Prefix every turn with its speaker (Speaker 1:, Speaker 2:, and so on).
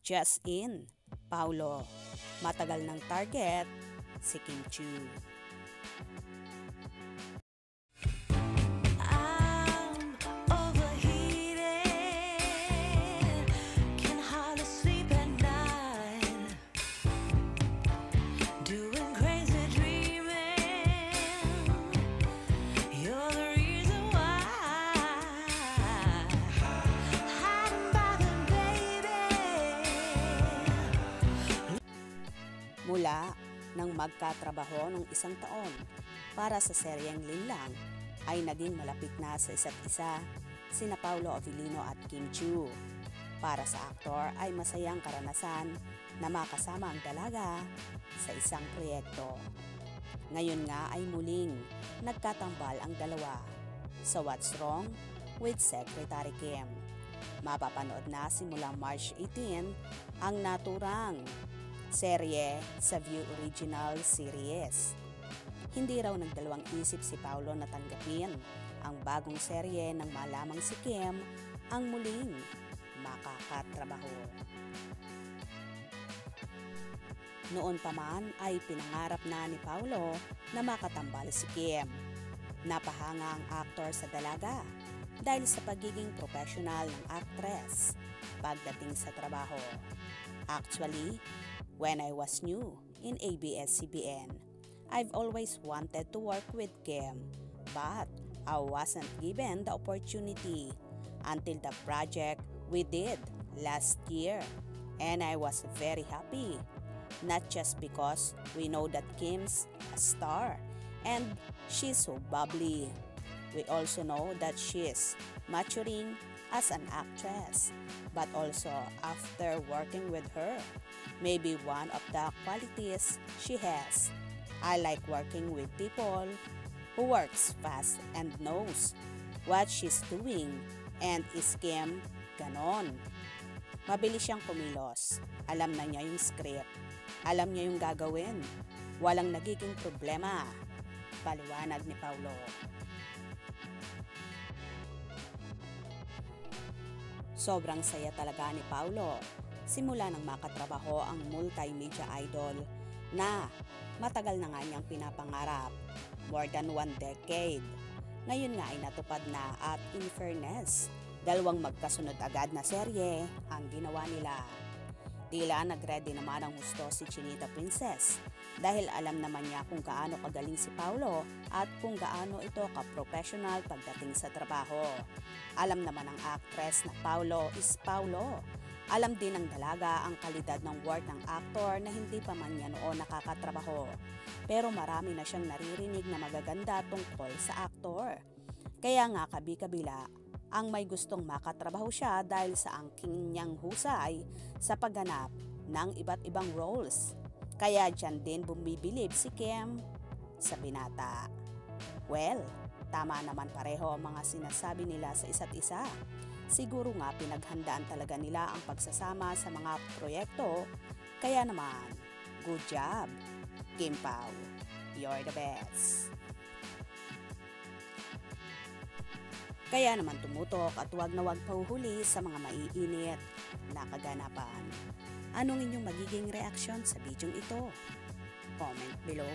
Speaker 1: Just in, Paulo. Matagal ng target, si Kim Chu. Mula nang magkatrabaho ng isang taon para sa seryeng Linlang ay naging malapit na sa isa't isa sina Paulo Avellino at Kim Chu. Para sa aktor ay masayang karanasan na makasama ang dalaga sa isang proyekto. Ngayon nga ay muling nagkatambal ang dalawa sa What's Wrong with Secretary Kim. Mapapanood na simulang March 18 ang naturang serye sa View Original Series. Hindi raw nagdalawang isip si Paulo na tanggapin ang bagong serye nang malamang si Kim ang muling makakatrabaho. Noon pa man ay pinangarap na ni Paulo na makatambal si Kim. Napahanga ang aktor sa dalaga dahil sa pagiging professional ng actress pagdating sa trabaho. Actually, when I was new in ABS-CBN, I've always wanted to work with Kim, but I wasn't given the opportunity until the project we did last year. And I was very happy, not just because we know that Kim's a star and she's so bubbly. We also know that she's maturing as an actress, but also after working with her, maybe one of the qualities she has. I like working with people who works fast and knows what she's doing, and is Kim ganon. Mabilis siyang kumilos, alam na niya yung script, alam niya yung gagawin, walang nagiging problema, paliwanag ni Paulo. Sobrang saya talaga ni Paulo simula nang makatrabaho ang multimedia idol na matagal na nga niyang pinapangarap, more than 1 decade. Ngayon nga ay natupad na at in fairness, dalawang magkasunod agad na serye ang ginawa nila. Tila nag-ready naman ang husto si Chinita Princess dahil alam naman niya kung gaano kagaling si Paulo at kung gaano ito ka-professional pagdating sa trabaho. Alam naman ng actress na Paulo is Paulo. Alam din ng dalaga ang kalidad ng work ng aktor na hindi pa man niya noon nakakatrabaho. Pero marami na siyang naririnig na magaganda tungkol sa aktor. Kaya nga kabi-kabila ang may gustong makatrabaho siya dahil sa angking niyang husay sa pagganap ng iba't ibang roles. Kaya dyan din bumibilib si Kim sa binata. Well, tama naman pareho ang mga sinasabi nila sa isa't isa. Siguro nga pinaghandaan talaga nila ang pagsasama sa mga proyekto. Kaya naman, good job, Kim Pao. You're the best. Kaya naman tumutok at huwag na huwag pahuhuli sa mga maiinit na kaganapan. Anong inyong magiging reaksyon sa bidyong ito? Comment below.